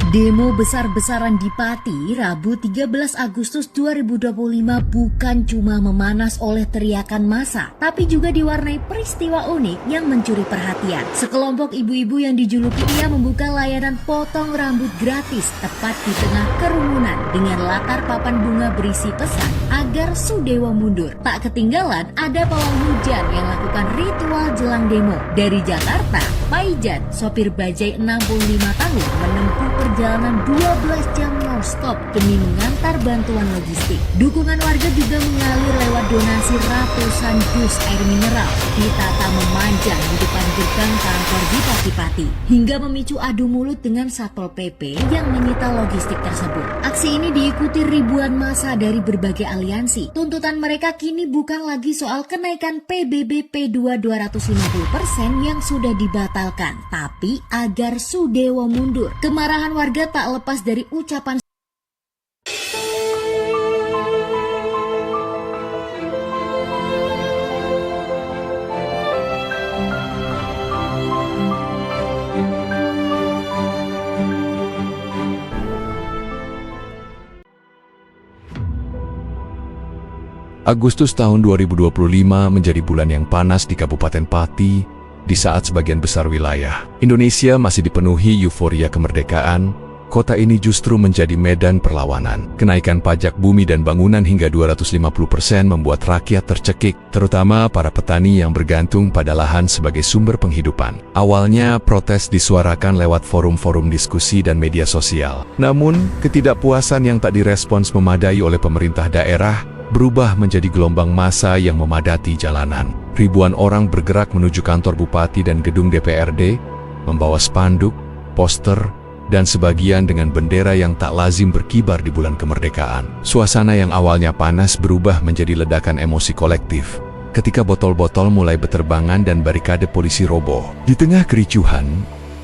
Demo besar-besaran di Pati, Rabu 13 Agustus 2025 bukan cuma memanas oleh teriakan massa, tapi juga diwarnai peristiwa unik yang mencuri perhatian. Sekelompok ibu-ibu yang dijuluki ia membuka layanan potong rambut gratis tepat di tengah kerumunan dengan latar papan bunga berisi pesan agar Sudewo mundur. Tak ketinggalan ada pawang hujan yang lakukan ritual jelang demo. Dari Jakarta, Paijan, sopir bajai 65 tahun menempuh perjalanan 12 jam non-stop demi mengantar bantuan logistik. Dukungan warga juga mengalir lewat donasi ratusan dus air mineral ditata memanjang di depan gerbang kantor Bupati Pati hingga memicu adu mulut dengan Satpol PP yang menyita logistik tersebut. Aksi ini diikuti ribuan massa dari berbagai aliansi. Tuntutan mereka kini bukan lagi soal kenaikan PBB P2 250% yang sudah dibatalkan, tapi agar Sudewo mundur. Kemarahan warga tak lepas dari ucapan Agustus tahun 2025 menjadi bulan yang panas di Kabupaten Pati, di saat sebagian besar wilayah Indonesia masih dipenuhi euforia kemerdekaan. Kota ini justru menjadi medan perlawanan. Kenaikan pajak bumi dan bangunan hingga 250% membuat rakyat tercekik, terutama para petani yang bergantung pada lahan sebagai sumber penghidupan. Awalnya protes disuarakan lewat forum-forum diskusi dan media sosial. Namun, ketidakpuasan yang tak direspons memadai oleh pemerintah daerah berubah menjadi gelombang massa yang memadati jalanan. Ribuan orang bergerak menuju kantor bupati dan gedung DPRD, membawa spanduk, poster, dan sebagian dengan bendera yang tak lazim berkibar di bulan kemerdekaan. Suasana yang awalnya panas berubah menjadi ledakan emosi kolektif ketika botol-botol mulai berterbangan dan barikade polisi roboh. Di tengah kericuhan,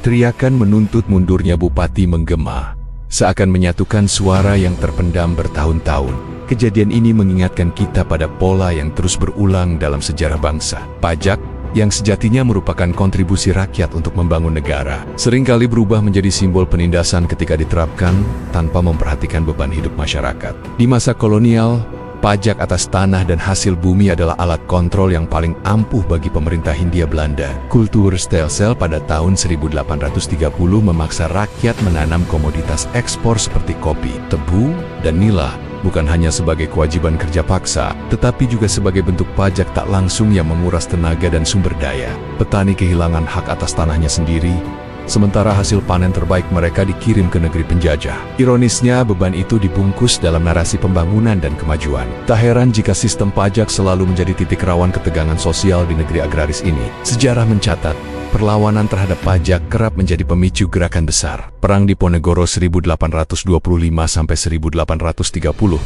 teriakan menuntut mundurnya bupati menggema, seakan menyatukan suara yang terpendam bertahun-tahun. Kejadian ini mengingatkan kita pada pola yang terus berulang dalam sejarah bangsa. Pajak yang sejatinya merupakan kontribusi rakyat untuk membangun negara, seringkali berubah menjadi simbol penindasan ketika diterapkan tanpa memperhatikan beban hidup masyarakat. Di masa kolonial, pajak atas tanah dan hasil bumi adalah alat kontrol yang paling ampuh bagi pemerintah Hindia Belanda. Kultur stelsel pada tahun 1830 memaksa rakyat menanam komoditas ekspor seperti kopi, tebu, dan nila, bukan hanya sebagai kewajiban kerja paksa, tetapi juga sebagai bentuk pajak tak langsung yang menguras tenaga dan sumber daya. Petani kehilangan hak atas tanahnya sendiri, sementara hasil panen terbaik mereka dikirim ke negeri penjajah. Ironisnya, beban itu dibungkus dalam narasi pembangunan dan kemajuan. Tak heran jika sistem pajak selalu menjadi titik rawan ketegangan sosial di negeri agraris ini. Sejarah mencatat, perlawanan terhadap pajak kerap menjadi pemicu gerakan besar. Perang Diponegoro 1825-1830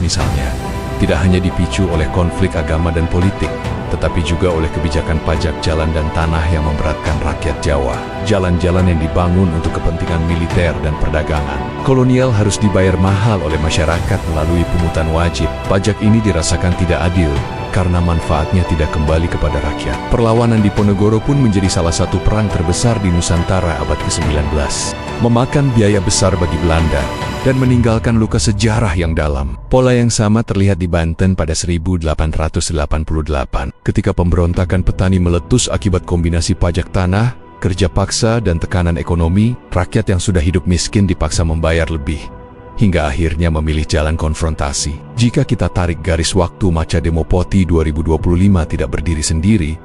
misalnya, tidak hanya dipicu oleh konflik agama dan politik, tetapi juga oleh kebijakan pajak jalan dan tanah yang memberatkan rakyat Jawa. Jalan-jalan yang dibangun untuk kepentingan militer dan perdagangan. Kolonial harus dibayar mahal oleh masyarakat melalui pungutan wajib. Pajak ini dirasakan tidak adil, karena manfaatnya tidak kembali kepada rakyat. Perlawanan Diponegoro pun menjadi salah satu perang terbesar di Nusantara abad ke-19. Memakan biaya besar bagi Belanda, dan meninggalkan luka sejarah yang dalam. Pola yang sama terlihat di Banten pada 1888, ketika pemberontakan petani meletus akibat kombinasi pajak tanah, kerja paksa, dan tekanan ekonomi. Rakyat yang sudah hidup miskin dipaksa membayar lebih, hingga akhirnya memilih jalan konfrontasi. Jika kita tarik garis waktu, Maca Demo Poti 2025 tidak berdiri sendiri,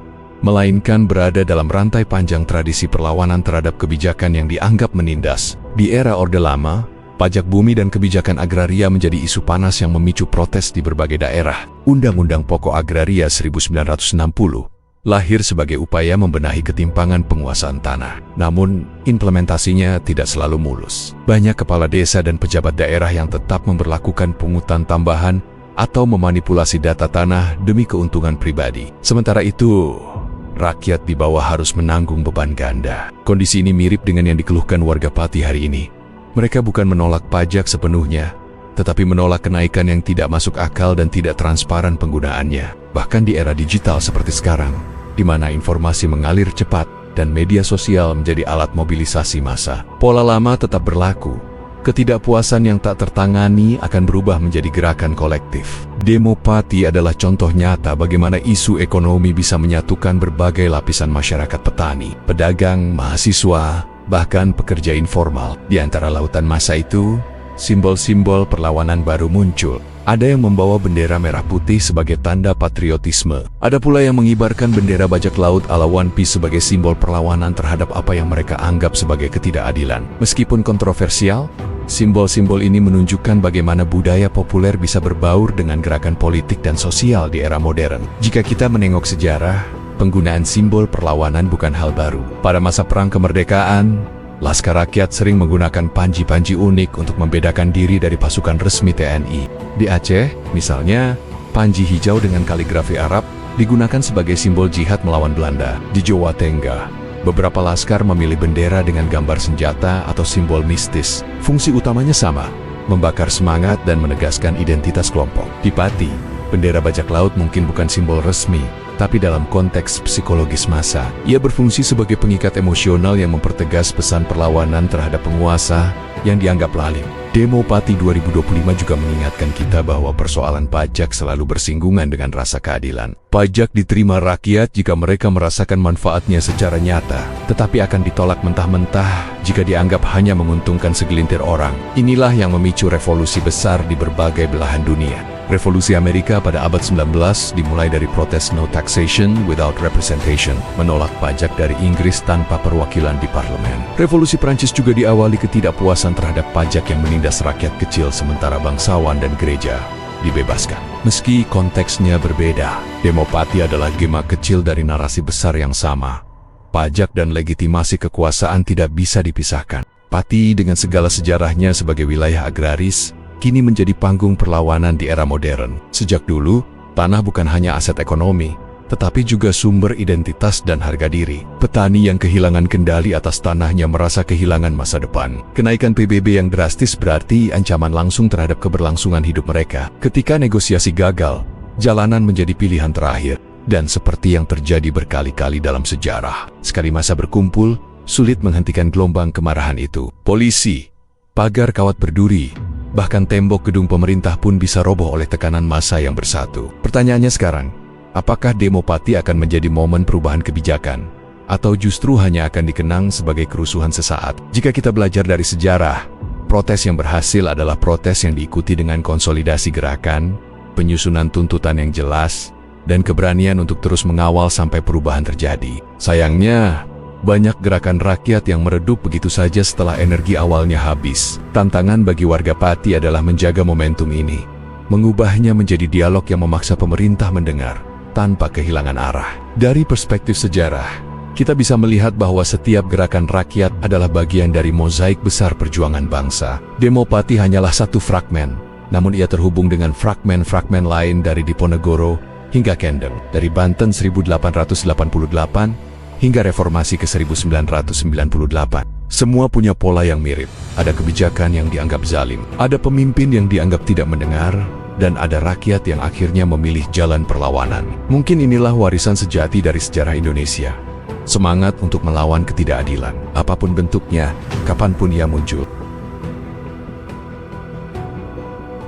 melainkan berada dalam rantai panjang tradisi perlawanan terhadap kebijakan yang dianggap menindas. Di era Orde Lama, pajak bumi dan kebijakan agraria menjadi isu panas yang memicu protes di berbagai daerah. Undang-Undang Pokok Agraria 1960 lahir sebagai upaya membenahi ketimpangan penguasaan tanah. Namun, implementasinya tidak selalu mulus. Banyak kepala desa dan pejabat daerah yang tetap memberlakukan pungutan tambahan atau memanipulasi data tanah demi keuntungan pribadi. Sementara itu, rakyat di bawah harus menanggung beban ganda. Kondisi ini mirip dengan yang dikeluhkan warga Pati hari ini. Mereka bukan menolak pajak sepenuhnya, tetapi menolak kenaikan yang tidak masuk akal dan tidak transparan penggunaannya. Bahkan di era digital seperti sekarang, di mana informasi mengalir cepat dan media sosial menjadi alat mobilisasi massa, pola lama tetap berlaku. Ketidakpuasan yang tak tertangani akan berubah menjadi gerakan kolektif. Demo Pati adalah contoh nyata bagaimana isu ekonomi bisa menyatukan berbagai lapisan masyarakat, petani, pedagang, mahasiswa, bahkan pekerja informal. Di antara lautan massa itu, simbol-simbol perlawanan baru muncul. Ada yang membawa bendera merah putih sebagai tanda patriotisme. Ada pula yang mengibarkan bendera bajak laut ala One Piece sebagai simbol perlawanan terhadap apa yang mereka anggap sebagai ketidakadilan. Meskipun kontroversial, simbol-simbol ini menunjukkan bagaimana budaya populer bisa berbaur dengan gerakan politik dan sosial di era modern. Jika kita menengok sejarah, penggunaan simbol perlawanan bukan hal baru. Pada masa perang kemerdekaan, Laskar Rakyat sering menggunakan panji-panji unik untuk membedakan diri dari pasukan resmi TNI. Di Aceh, misalnya, panji hijau dengan kaligrafi Arab digunakan sebagai simbol jihad melawan Belanda. Di Jawa Tengah, beberapa laskar memilih bendera dengan gambar senjata atau simbol mistis. Fungsi utamanya sama, membakar semangat dan menegaskan identitas kelompok. Di Pati, bendera bajak laut mungkin bukan simbol resmi, tapi dalam konteks psikologis massa, ia berfungsi sebagai pengikat emosional yang mempertegas pesan perlawanan terhadap penguasa yang dianggap lalim. Demo Pati 2025 juga mengingatkan kita bahwa persoalan pajak selalu bersinggungan dengan rasa keadilan. Pajak diterima rakyat jika mereka merasakan manfaatnya secara nyata, tetapi akan ditolak mentah-mentah jika dianggap hanya menguntungkan segelintir orang. Inilah yang memicu revolusi besar di berbagai belahan dunia. Revolusi Amerika pada abad 19 dimulai dari protes No Taxation Without Representation, menolak pajak dari Inggris tanpa perwakilan di parlemen. Revolusi Prancis juga diawali ketidakpuasan terhadap pajak yang menindas rakyat kecil sementara bangsawan dan gereja dibebaskan. Meski konteksnya berbeda, Demo Pati adalah gema kecil dari narasi besar yang sama. Pajak dan legitimasi kekuasaan tidak bisa dipisahkan. Pati dengan segala sejarahnya sebagai wilayah agraris, kini menjadi panggung perlawanan di era modern. Sejak dulu, tanah bukan hanya aset ekonomi, tetapi juga sumber identitas dan harga diri. Petani yang kehilangan kendali atas tanahnya merasa kehilangan masa depan. Kenaikan PBB yang drastis berarti ancaman langsung terhadap keberlangsungan hidup mereka. Ketika negosiasi gagal, jalanan menjadi pilihan terakhir. Dan seperti yang terjadi berkali-kali dalam sejarah, sekali massa berkumpul, sulit menghentikan gelombang kemarahan itu. Polisi, pagar kawat berduri, bahkan tembok gedung pemerintah pun bisa roboh oleh tekanan massa yang bersatu. Pertanyaannya sekarang, apakah Demo Pati akan menjadi momen perubahan kebijakan? Atau justru hanya akan dikenang sebagai kerusuhan sesaat? Jika kita belajar dari sejarah, protes yang berhasil adalah protes yang diikuti dengan konsolidasi gerakan, penyusunan tuntutan yang jelas, dan keberanian untuk terus mengawal sampai perubahan terjadi. Sayangnya, banyak gerakan rakyat yang meredup begitu saja setelah energi awalnya habis. Tantangan bagi warga Pati adalah menjaga momentum ini, mengubahnya menjadi dialog yang memaksa pemerintah mendengar, tanpa kehilangan arah. Dari perspektif sejarah, kita bisa melihat bahwa setiap gerakan rakyat adalah bagian dari mozaik besar perjuangan bangsa. Demo Pati hanyalah satu fragmen, namun ia terhubung dengan fragmen-fragmen lain dari Diponegoro hingga Kendeng, dari Banten 1888, hingga reformasi ke 1998. Semua punya pola yang mirip. Ada kebijakan yang dianggap zalim, ada pemimpin yang dianggap tidak mendengar, dan ada rakyat yang akhirnya memilih jalan perlawanan. Mungkin inilah warisan sejati dari sejarah Indonesia. Semangat untuk melawan ketidakadilan, apapun bentuknya, kapanpun ia muncul.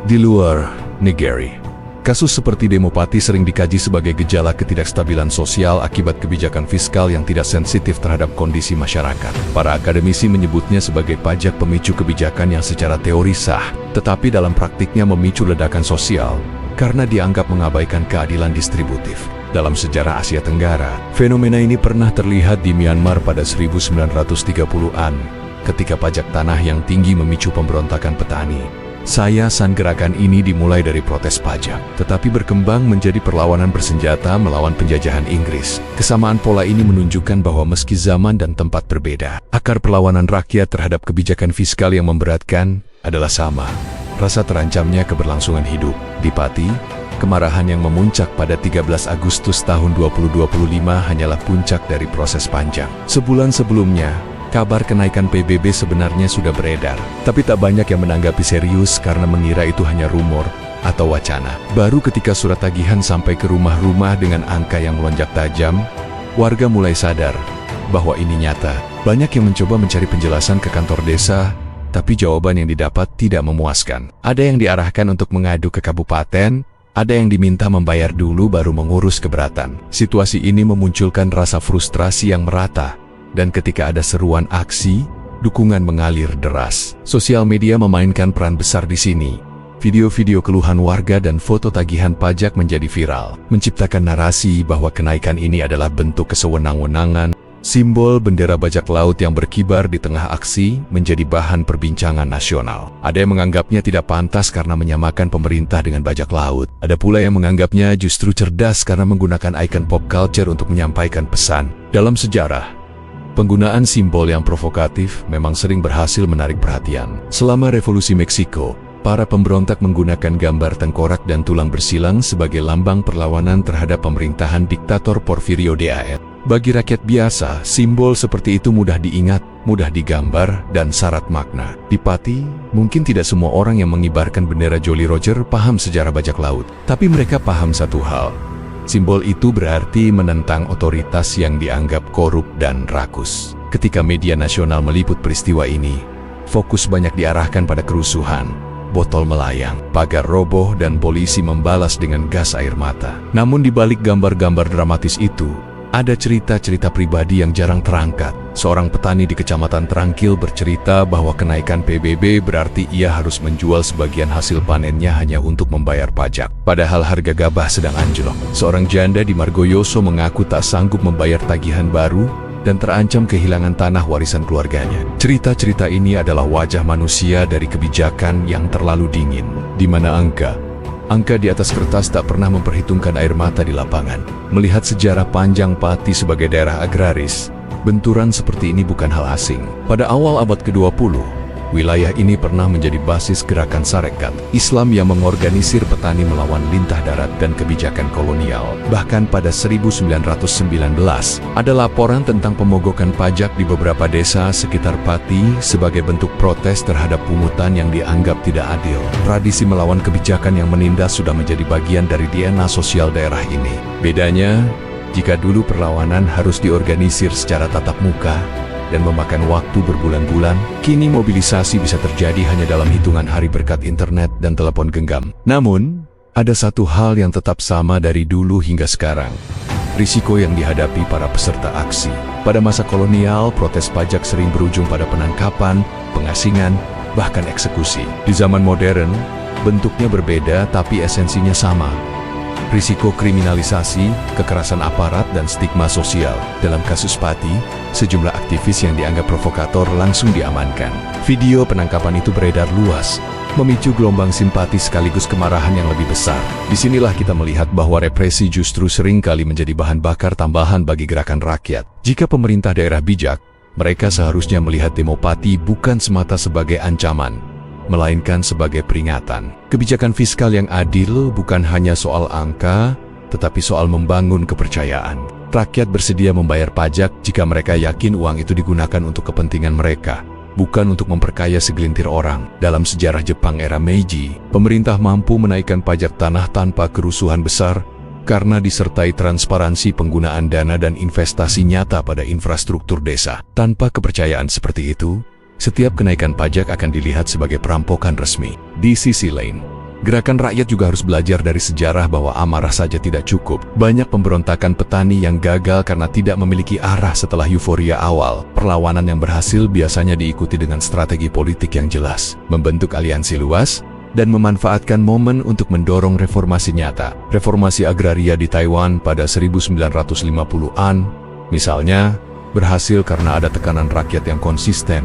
Di luar negeri, kasus seperti Demo Pati sering dikaji sebagai gejala ketidakstabilan sosial akibat kebijakan fiskal yang tidak sensitif terhadap kondisi masyarakat. Para akademisi menyebutnya sebagai pajak pemicu kebijakan yang secara teori sah, tetapi dalam praktiknya memicu ledakan sosial karena dianggap mengabaikan keadilan distributif. Dalam sejarah Asia Tenggara, fenomena ini pernah terlihat di Myanmar pada 1930-an, ketika pajak tanah yang tinggi memicu pemberontakan petani. Sayasan gerakan ini dimulai dari protes pajak, tetapi berkembang menjadi perlawanan bersenjata melawan penjajahan Inggris. Kesamaan pola ini menunjukkan bahwa meski zaman dan tempat berbeda, akar perlawanan rakyat terhadap kebijakan fiskal yang memberatkan adalah sama. Rasa terancamnya keberlangsungan hidup. Di Pati, kemarahan yang memuncak pada 13 Agustus tahun 2025 hanyalah puncak dari proses panjang. Sebulan sebelumnya, kabar kenaikan PBB sebenarnya sudah beredar, tapi tak banyak yang menanggapi serius karena mengira itu hanya rumor atau wacana. Baru ketika surat tagihan sampai ke rumah-rumah dengan angka yang melonjak tajam, warga mulai sadar bahwa ini nyata. Banyak yang mencoba mencari penjelasan ke kantor desa, tapi jawaban yang didapat tidak memuaskan. Ada yang diarahkan untuk mengadu ke kabupaten, ada yang diminta membayar dulu baru mengurus keberatan. Situasi ini memunculkan rasa frustrasi yang merata, dan ketika ada seruan aksi, dukungan mengalir deras. Sosial media memainkan peran besar di sini. Video-video keluhan warga dan foto tagihan pajak menjadi viral, menciptakan narasi bahwa kenaikan ini adalah bentuk kesewenang-wenangan. Simbol bendera bajak laut yang berkibar di tengah aksi menjadi bahan perbincangan nasional. Ada yang menganggapnya tidak pantas karena menyamakan pemerintah dengan bajak laut. Ada pula yang menganggapnya justru cerdas karena menggunakan ikon pop culture untuk menyampaikan pesan. Dalam sejarah, penggunaan simbol yang provokatif memang sering berhasil menarik perhatian. Selama Revolusi Meksiko, para pemberontak menggunakan gambar tengkorak dan tulang bersilang sebagai lambang perlawanan terhadap pemerintahan diktator Porfirio Diaz. Bagi rakyat biasa, simbol seperti itu mudah diingat, mudah digambar, dan syarat makna. Di Pati, mungkin tidak semua orang yang mengibarkan bendera Jolly Roger paham sejarah bajak laut. Tapi mereka paham satu hal. Simbol itu berarti menentang otoritas yang dianggap korup dan rakus. Ketika media nasional meliput peristiwa ini, fokus banyak diarahkan pada kerusuhan. Botol melayang, pagar roboh, dan polisi membalas dengan gas air mata. Namun di balik gambar-gambar dramatis itu, ada cerita-cerita pribadi yang jarang terangkat. Seorang petani di Kecamatan Trangkil bercerita bahwa kenaikan PBB berarti ia harus menjual sebagian hasil panennya hanya untuk membayar pajak. Padahal harga gabah sedang anjlok. Seorang janda di Margoyoso mengaku tak sanggup membayar tagihan baru dan terancam kehilangan tanah warisan keluarganya. Cerita-cerita ini adalah wajah manusia dari kebijakan yang terlalu dingin, di mana angka di atas kertas tak pernah memperhitungkan air mata di lapangan. Melihat sejarah panjang Pati sebagai daerah agraris, benturan seperti ini bukan hal asing. Pada awal abad ke-20, wilayah ini pernah menjadi basis gerakan Sarekat Islam yang mengorganisir petani melawan lintah darat dan kebijakan kolonial. Bahkan pada 1919, ada laporan tentang pemogokan pajak di beberapa desa sekitar Pati sebagai bentuk protes terhadap pungutan yang dianggap tidak adil. Tradisi melawan kebijakan yang menindas sudah menjadi bagian dari DNA sosial daerah ini. Bedanya, jika dulu perlawanan harus diorganisir secara tatap muka dan memakan waktu berbulan-bulan, kini mobilisasi bisa terjadi hanya dalam hitungan hari berkat internet dan telepon genggam. Namun, ada satu hal yang tetap sama dari dulu hingga sekarang. Risiko yang dihadapi para peserta aksi. Pada masa kolonial, protes pajak sering berujung pada penangkapan, pengasingan, bahkan eksekusi. Di zaman modern, bentuknya berbeda tapi esensinya sama. Risiko kriminalisasi, kekerasan aparat, dan stigma sosial. Dalam kasus Pati, sejumlah aktivis yang dianggap provokator langsung diamankan. Video penangkapan itu beredar luas, memicu gelombang simpati sekaligus kemarahan yang lebih besar. Disinilah kita melihat bahwa represi justru sering kali menjadi bahan bakar tambahan bagi gerakan rakyat. Jika pemerintah daerah bijak, mereka seharusnya melihat demo Pati bukan semata sebagai ancaman, melainkan sebagai peringatan. Kebijakan fiskal yang adil bukan hanya soal angka, tetapi soal membangun kepercayaan. Rakyat bersedia membayar pajak jika mereka yakin uang itu digunakan untuk kepentingan mereka, bukan untuk memperkaya segelintir orang. Dalam sejarah Jepang era Meiji, pemerintah mampu menaikkan pajak tanah tanpa kerusuhan besar karena disertai transparansi penggunaan dana dan investasi nyata pada infrastruktur desa. Tanpa kepercayaan seperti itu, setiap kenaikan pajak akan dilihat sebagai perampokan resmi. Di sisi lain, gerakan rakyat juga harus belajar dari sejarah bahwa amarah saja tidak cukup. Banyak pemberontakan petani yang gagal karena tidak memiliki arah setelah euforia awal. Perlawanan yang berhasil biasanya diikuti dengan strategi politik yang jelas, membentuk aliansi luas, dan memanfaatkan momen untuk mendorong reformasi nyata. Reformasi agraria di Taiwan pada 1950-an, misalnya, berhasil karena ada tekanan rakyat yang konsisten,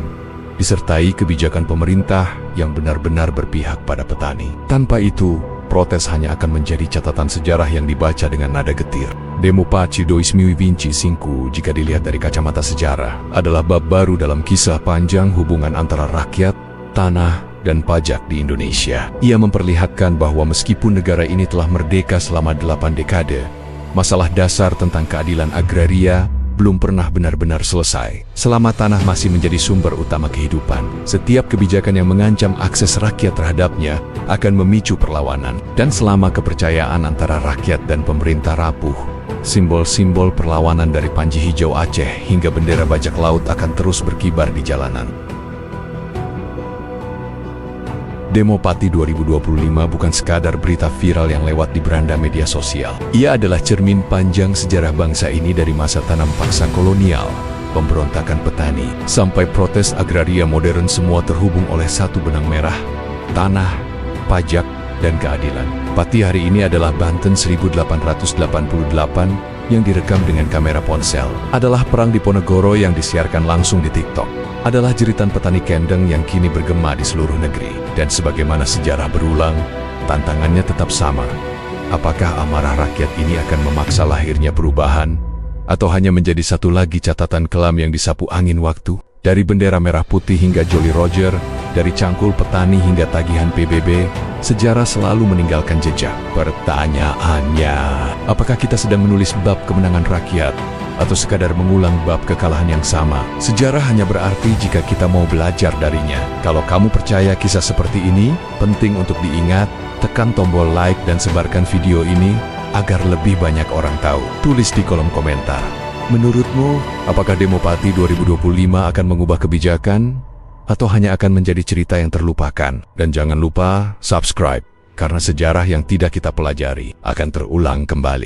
disertai kebijakan pemerintah yang benar-benar berpihak pada petani. Tanpa itu, protes hanya akan menjadi catatan sejarah yang dibaca dengan nada getir. Demo Pati 2025, jika dilihat dari kacamata sejarah, adalah bab baru dalam kisah panjang hubungan antara rakyat, tanah, dan pajak di Indonesia. Ia memperlihatkan bahwa meskipun negara ini telah merdeka selama 8 dekade, masalah dasar tentang keadilan agraria belum pernah benar-benar selesai. Selama tanah masih menjadi sumber utama kehidupan, setiap kebijakan yang mengancam akses rakyat terhadapnya akan memicu perlawanan. Dan selama kepercayaan antara rakyat dan pemerintah rapuh, simbol-simbol perlawanan dari Panji Hijau Aceh hingga bendera bajak laut akan terus berkibar di jalanan. Demo Pati 2025 bukan sekadar berita viral yang lewat di beranda media sosial. Ia adalah cermin panjang sejarah bangsa ini dari masa tanam paksa kolonial, pemberontakan petani, sampai protes agraria modern, semua terhubung oleh satu benang merah: tanah, pajak, dan keadilan. Pati hari ini adalah Banten 1888 yang direkam dengan kamera ponsel. Adalah perang di Ponegoro yang disiarkan langsung di TikTok. Adalah jeritan petani kendeng yang kini bergema di seluruh negeri. Dan sebagaimana sejarah berulang, tantangannya tetap sama. Apakah amarah rakyat ini akan memaksa lahirnya perubahan? Atau hanya menjadi satu lagi catatan kelam yang disapu angin waktu? Dari bendera merah putih hingga Jolly Roger, dari cangkul petani hingga tagihan PBB, sejarah selalu meninggalkan jejak. Pertanyaannya, apakah kita sedang menulis bab kemenangan rakyat? Atau sekadar mengulang bab kekalahan yang sama? Sejarah hanya berarti jika kita mau belajar darinya. Kalau kamu percaya kisah seperti ini penting untuk diingat, tekan tombol like dan sebarkan video ini agar lebih banyak orang tahu. Tulis di kolom komentar. Menurutmu, apakah Demo Pati 2025 akan mengubah kebijakan? Atau hanya akan menjadi cerita yang terlupakan? Dan jangan lupa subscribe, karena sejarah yang tidak kita pelajari akan terulang kembali.